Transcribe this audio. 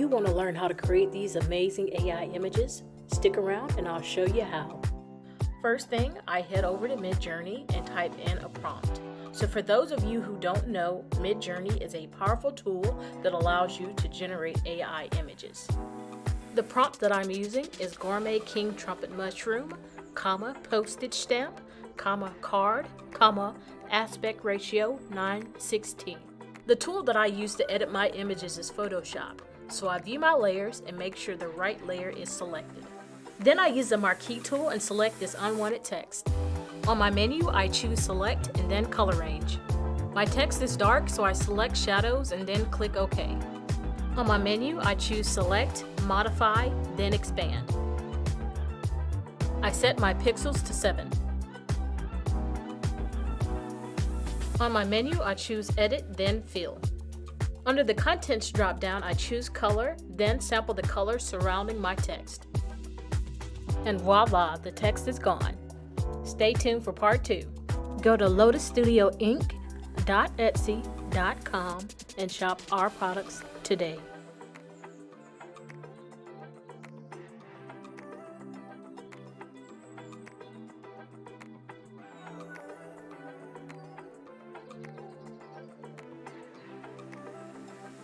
you want to learn how to create these amazing AI images, stick around and I'll show you how. First thing, I head over to Midjourney and type in a prompt. So for those of you who don't know, Midjourney is a powerful tool that allows you to generate AI images. The prompt that I'm using is gourmet king trumpet mushroom, postage stamp, card, aspect ratio 9:16. The tool that I use to edit my images is Photoshop, so I view my layers and make sure the right layer is selected. Then I use the marquee tool and select this unwanted text. On my menu, I choose select and then color range. My text is dark, so I select shadows and then click OK. On my menu, I choose select, modify, then expand. I set my pixels to 7. On my menu, I choose Edit, then Fill. Under the Contents drop-down, I choose Color, then sample the color surrounding my text. And voila, the text is gone. Stay tuned for part 2. Go to lotusstudioinc.etsy.com and shop our products today.